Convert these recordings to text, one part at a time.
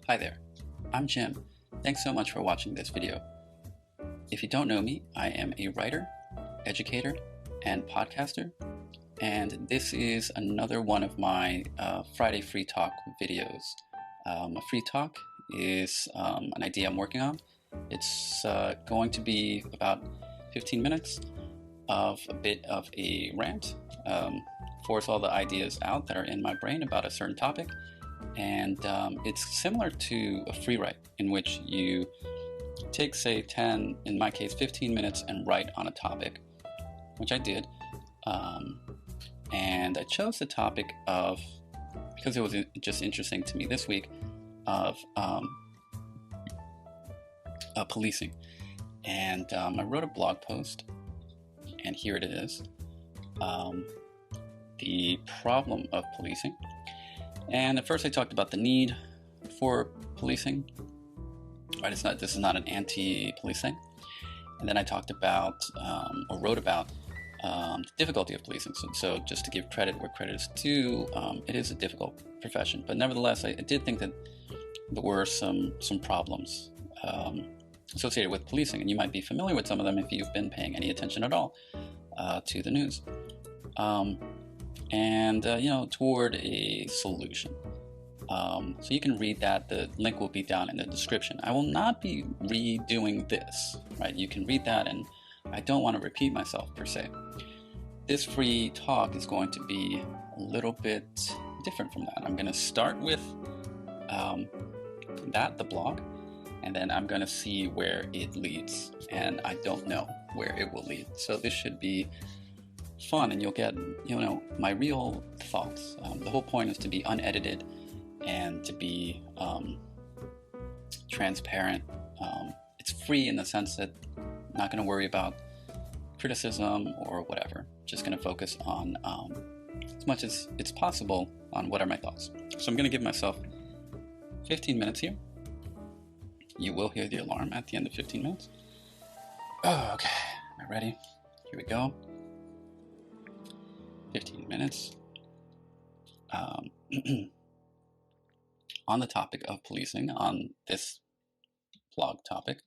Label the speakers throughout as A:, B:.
A: Hi there, I'm Jim. Thanks so much for watching this video. If you don't know me, I am a writer, educator, and podcaster, and this is another one of my Friday Free Talk videos. A free talk is an idea I'm working on. It's going to be about 15 minutes of a bit of a rant, force all the ideas out that are in my brain about a certain topic. And it's similar to a free write, in which you take, say, 10, in my case 15 minutes and write on a topic, which I did. And I chose the topic of, because it was just interesting to me this week, of policing. And I wrote a blog post, and here it is. The problem of policing. And at first I talked about the need for policing. Right, this is not an anti-police thing. And then I talked about, or wrote about, the difficulty of policing. So just to give credit where credit is due, it is a difficult profession. But nevertheless, I did think that there were some problems associated with policing. And you might be familiar with some of them if you've been paying any attention at all to the news. Toward a solution. So you can read that. The link will be down in the description. I will not be redoing this, right? You can read that, and I don't want to repeat myself per se. This free talk is going to be a little bit different from that. I'm going to start with the blog, and then I'm going to see where it leads, and I don't know where it will lead. So this should be fun, and you'll get, my real thoughts. The whole point is to be unedited and to be transparent. It's free in the sense that I'm not going to worry about criticism or whatever. Just going to focus on, as much as it's possible, on what are my thoughts. So I'm going to give myself 15 minutes here. You will hear the alarm at the end of 15 minutes. Oh, okay. Am I ready? Here we go. 15 minutes. On the topic of policing, on this blog topic.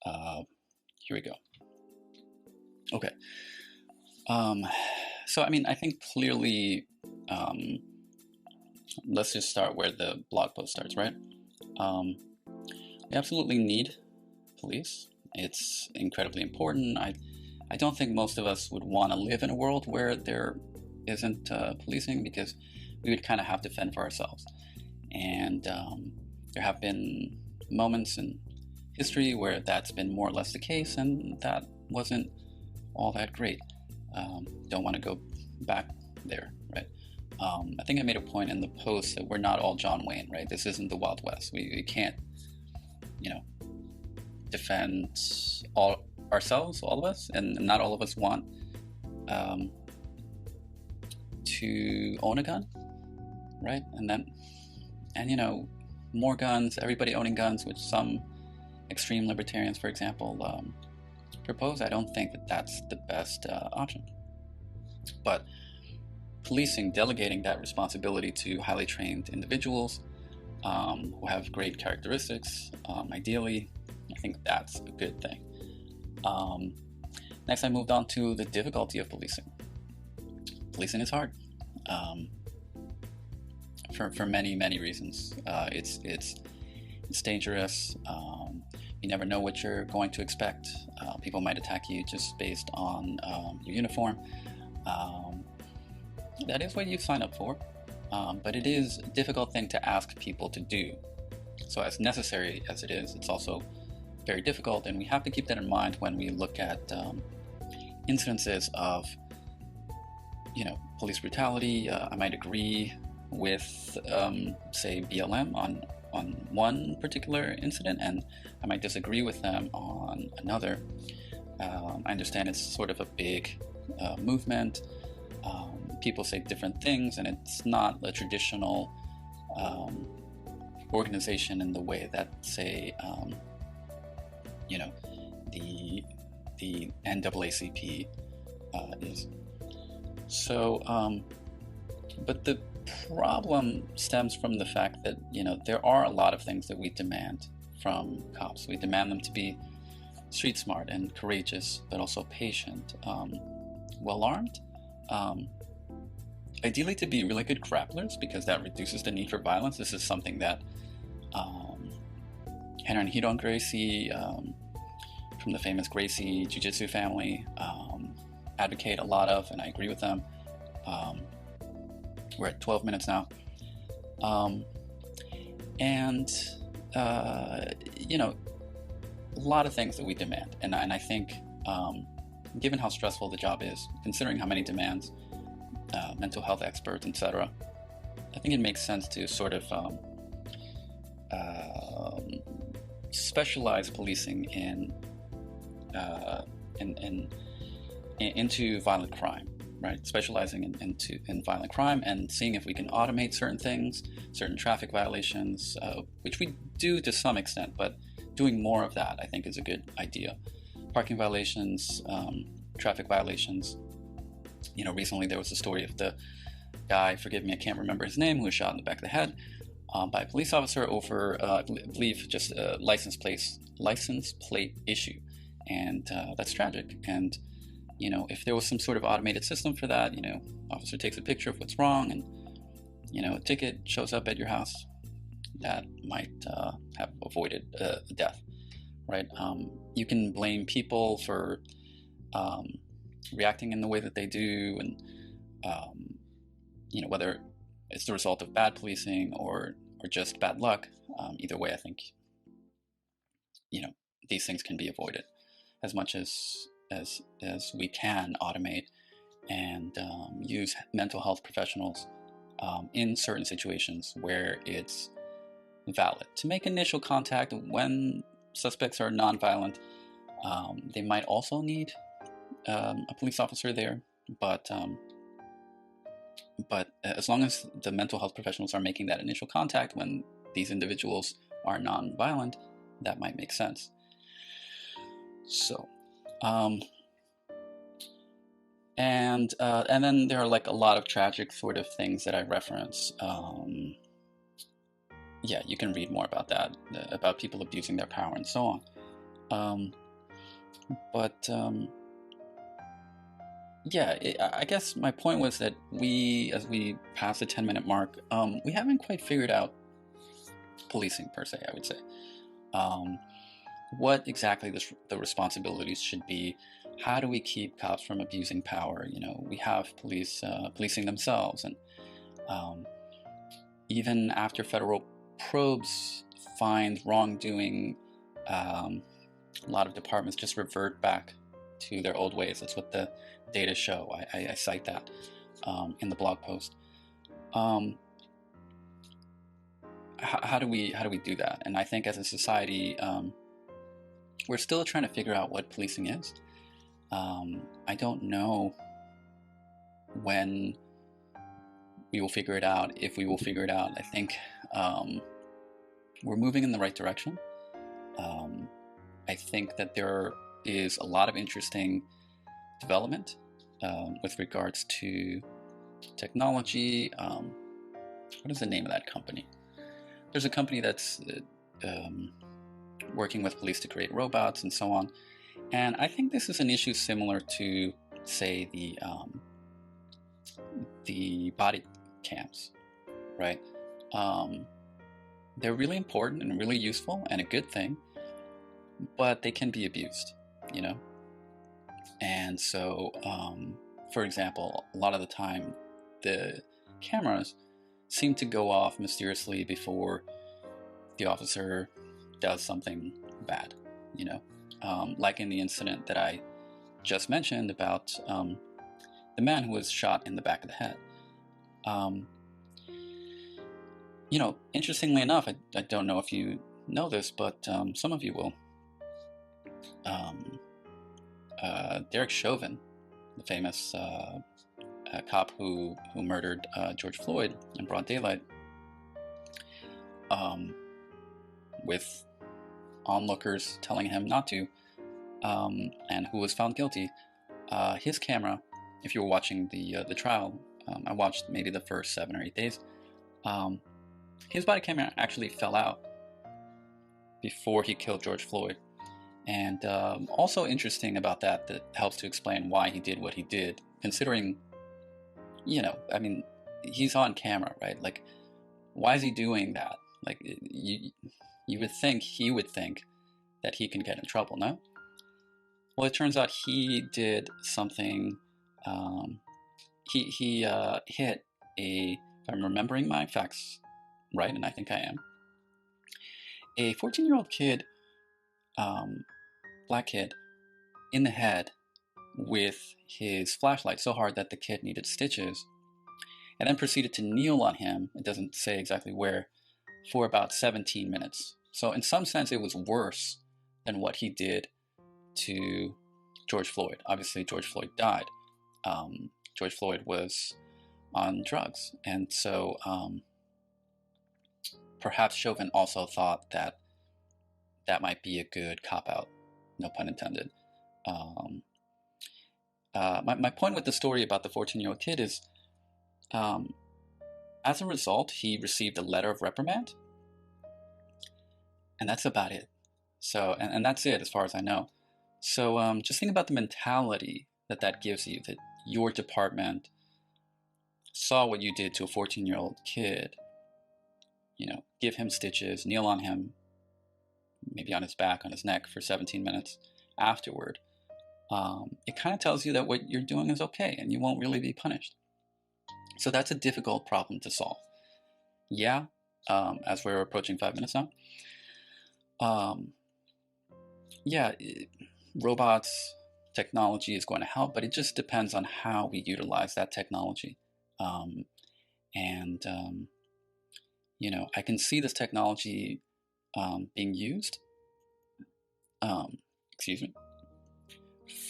A: Here we go. Okay. I think clearly, let's just start where the blog post starts, right? We absolutely need police. It's incredibly important. I don't think most of us would want to live in a world where there isn't policing, because we would kind of have to fend for ourselves. And there have been moments in history where that's been more or less the case, and that wasn't all that great. Don't want to go back there, right? I think I made a point in the post that we're not all John Wayne, right? This isn't the Wild West. We can't, defend ourselves, all of us, and not all of us want to own a gun, right? And more guns, everybody owning guns, which some extreme libertarians, for example, propose. I don't think that that's the best option. But policing, delegating that responsibility to highly trained individuals who have great characteristics, ideally, I think that's a good thing. Next, I moved on to the difficulty of policing. Policing is hard. For many reasons. It's dangerous. You never know what you're going to expect. People might attack you just based on your uniform. That is what you sign up for, but it is a difficult thing to ask people to do. So as necessary as it is, it's also very difficult, and we have to keep that in mind when we look at incidences of police brutality. I might agree with, say, BLM on one particular incident, and I might disagree with them on another. I understand it's sort of a big movement. People say different things, and it's not a traditional organization in the way that, say, the NAACP is. So, but the problem stems from the fact that, there are a lot of things that we demand from cops. We demand them to be street smart and courageous, but also patient, well armed, ideally to be really good grapplers, because that reduces the need for violence. This is something that Renan and Hiron Gracie, from the famous Gracie Jiu-Jitsu family, advocate a lot of, and I agree with them. We're at 12 minutes now. A lot of things that we demand. And I think, given how stressful the job is, considering how many demands, mental health experts, etc., I think it makes sense to sort of specialize policing into violent crime, right? Specializing in violent crime and seeing if we can automate certain things, certain traffic violations, which we do to some extent, but doing more of that, I think, is a good idea. Parking violations, traffic violations. Recently there was a story of the guy, forgive me, I can't remember his name, who was shot in the back of the head by a police officer over, I believe, just a license plate issue. And that's tragic. And, if there was some sort of automated system for that, officer takes a picture of what's wrong and, a ticket shows up at your house, that might have avoided death, right? You can blame people for reacting in the way that they do, and whether it's the result of bad policing or just bad luck. Either way, I think these things can be avoided as much as we can automate and use mental health professionals in certain situations where it's valid to make initial contact. When suspects are nonviolent, they might also need a police officer there, but as long as the mental health professionals are making that initial contact when these individuals are nonviolent, that might make sense. So, and then there are like a lot of tragic sort of things that I reference. Yeah, you can read more about that, about people abusing their power and so on. Yeah, I guess my point was that as we pass the 10-minute mark, we haven't quite figured out policing per se, I would say. What exactly the responsibilities should be. How do we keep cops from abusing power? We have police policing themselves, and even after federal probes find wrongdoing, a lot of departments just revert back to their old ways. That's what the data show. I cite that in the blog post. How do we do that? And I think as a society, we're still trying to figure out what policing is. I don't know when we will figure it out, if we will figure it out. I think we're moving in the right direction. I think that there is a lot of interesting development with regards to technology. What is the name of that company? There's a company that's working with police to create robots and so on. And I think this is an issue similar to, say, the body cams, right? They're really important and really useful and a good thing, but they can be abused, And so, for example, a lot of the time, the cameras seem to go off mysteriously before the officer does something bad, like in the incident that I just mentioned about the man who was shot in the back of the head. Interestingly enough, I don't know if you know this, but some of you will. Derek Chauvin, the famous cop who murdered George Floyd in broad daylight, with onlookers telling him not to, and who was found guilty. His camera, if you were watching the trial, I watched maybe the first 7 or 8 days. His body camera actually fell out before he killed George Floyd. And also interesting about that helps to explain why he did what he did, considering, I mean, he's on camera, right? Like, why is he doing that? Like, you would think he would think that he can get in trouble, no? Well, it turns out he did something. He hit if I'm remembering my facts right, and I think I am, a 14-year-old kid, black kid, in the head with his flashlight so hard that the kid needed stitches, and then proceeded to kneel on him, it doesn't say exactly where, for about 17 minutes. So in some sense, it was worse than what he did to George Floyd. Obviously, George Floyd died. George Floyd was on drugs. And so perhaps Chauvin also thought that that might be a good cop-out, no pun intended. My point with the story about the 14-year-old kid is, as a result, he received a letter of reprimand, and that's about it. So, and that's it as far as I know. So just think about the mentality that gives you, that your department saw what you did to a 14-year-old kid, give him stitches, kneel on him, maybe on his back, on his neck for 17 minutes afterward. It kind of tells you that what you're doing is okay and you won't really be punished. So that's a difficult problem to solve. Yeah, as we're approaching 5 minutes now. Robots, technology is going to help, but it just depends on how we utilize that technology. I can see this technology being used,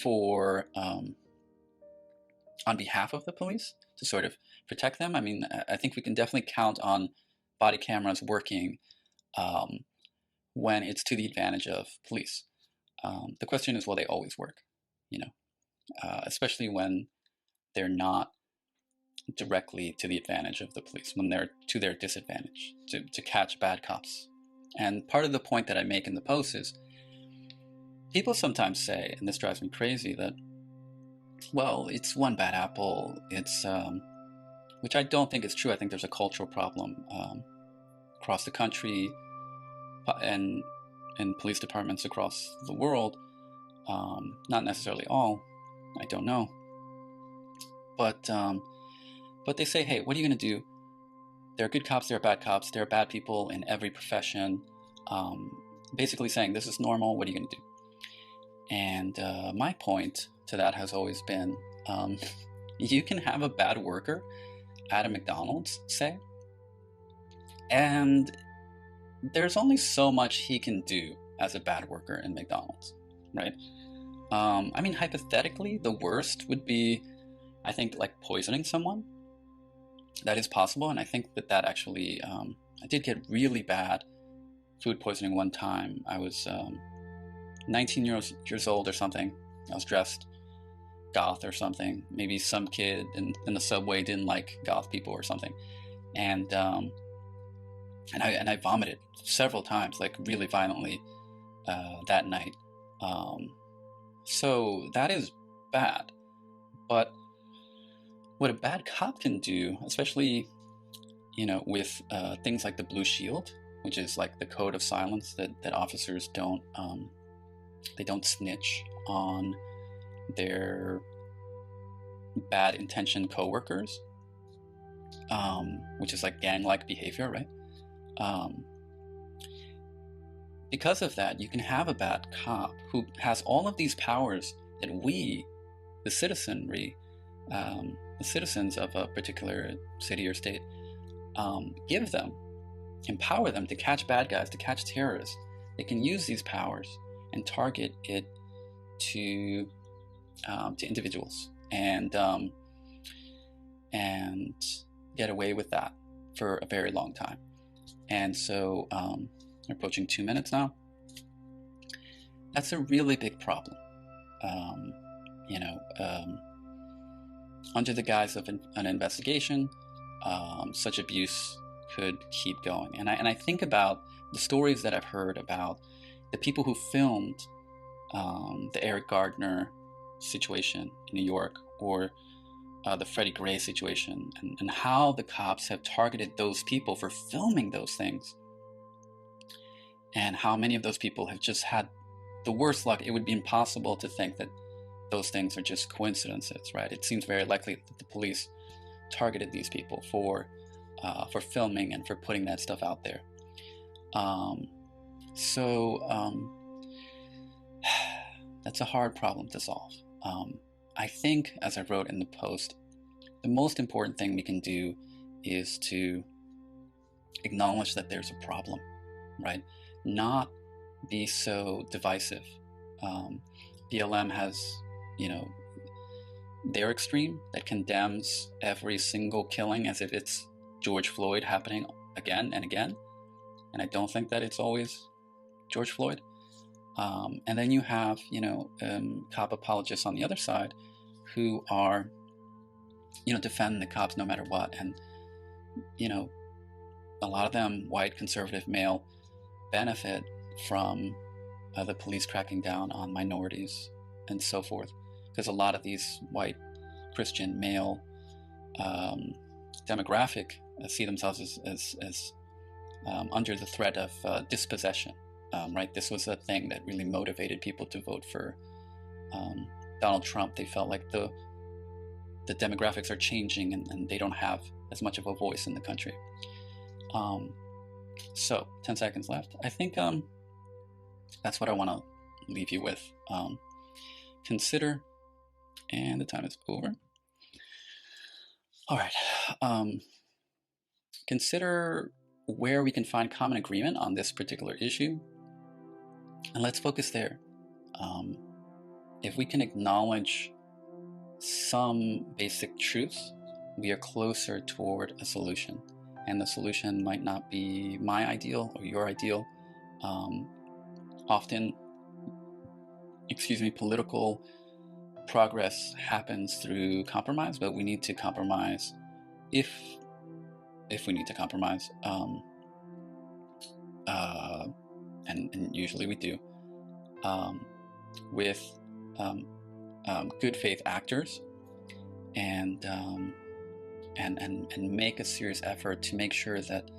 A: for on behalf of the police to sort of protect them. I mean, I think we can definitely count on body cameras working when it's to the advantage of police. The question is, will they always work? Especially when they're not directly to the advantage of the police, when they're to their disadvantage, to catch bad cops. And part of the point that I make in the post is, people sometimes say, and this drives me crazy, that, well, it's one bad apple. It's, which I don't think is true. I think there's a cultural problem across the country and police departments across the world. Not necessarily all, I don't know. But they say, hey, what are you going to do? There are good cops, there are bad cops, there are bad people in every profession. Basically saying, this is normal, what are you going to do? And my point to that has always been, you can have a bad worker at a McDonald's, say, and there's only so much he can do as a bad worker in McDonald's, right? I mean, hypothetically, the worst would be, I think, like poisoning someone. That is possible, and I think that actually, I did get really bad food poisoning one time. I was 19 years old or something. I was dressed goth or something. Maybe some kid in the subway didn't like goth people or something, and I vomited several times, like really violently, that night. So that is bad. But what a bad cop can do, especially, with things like the Blue Shield, which is like the code of silence that officers don't snitch on their bad intentioned coworkers, which is like gang-like behavior, right? Because of that, you can have a bad cop who has all of these powers that we, the citizenry, the citizens of a particular city or state, give them, empower them to catch bad guys, to catch terrorists. They can use these powers and target it to individuals and get away with that for a very long time. And so we're approaching 2 minutes now. That's a really big problem. under the guise of an investigation, such abuse could keep going. And I think about the stories that I've heard about the people who filmed the Eric Gardner situation in New York, or the Freddie Gray situation, and how the cops have targeted those people for filming those things, and how many of those people have just had the worst luck. It would be impossible to think that those things are just coincidences, right? It seems very likely that the police targeted these people for filming and for putting that stuff out there. That's a hard problem to solve. I think, as I wrote in the post, the most important thing we can do is to acknowledge that there's a problem, right? Not be so divisive. BLM has, their extreme that condemns every single killing as if it's George Floyd happening again and again. And I don't think that it's always George Floyd. And then you have, cop apologists on the other side who are, defend the cops no matter what. And, a lot of them, white, conservative, male, benefit from the police cracking down on minorities and so forth. Because a lot of these white, Christian, male demographic see themselves as under the threat of dispossession. Right, this was a thing that really motivated people to vote for Donald Trump. They felt like the demographics are changing, and they don't have as much of a voice in the country. So 10 seconds left. I think that's what I want to leave you with. Consider, and the time is over. All right. Consider where we can find common agreement on this particular issue. And let's focus there. If we can acknowledge some basic truths, we are closer toward a solution. And the solution might not be my ideal or your ideal. Often, political progress happens through compromise, but we need to compromise if we need to compromise. And usually we do, with good faith actors, and make a serious effort to make sure that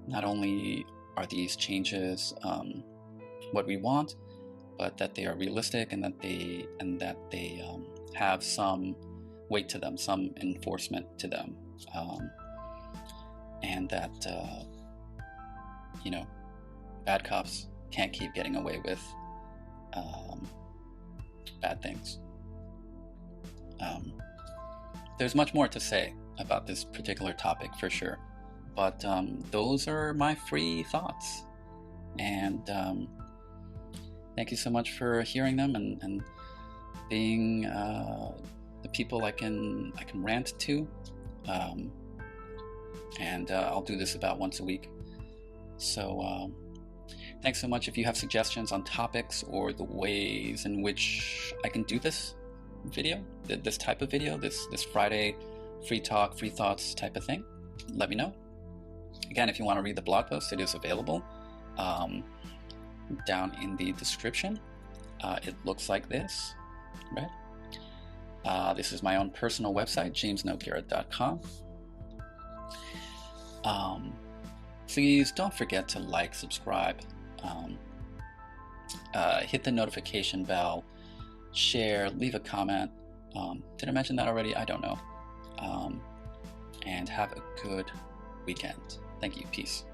A: not only are these changes what we want, but that they are realistic, and that they have some weight to them, some enforcement to them, and that bad cops can't keep getting away with bad things. There's much more to say about this particular topic for sure, but those are my free thoughts, and thank you so much for hearing them and being the people I can rant to, and I'll do this about once a week. So thanks so much. If you have suggestions on topics or the ways in which I can do this video, this type of video, this Friday free talk, free thoughts type of thing, let me know. Again, if you want to read the blog post, it is available down in the description. It looks like this, right? This is my own personal website, jamesnoguera.com. Please don't forget to like, subscribe, hit the notification bell, share, leave a comment. Did I mention that already? I don't know. And have a good weekend. Thank you. Peace.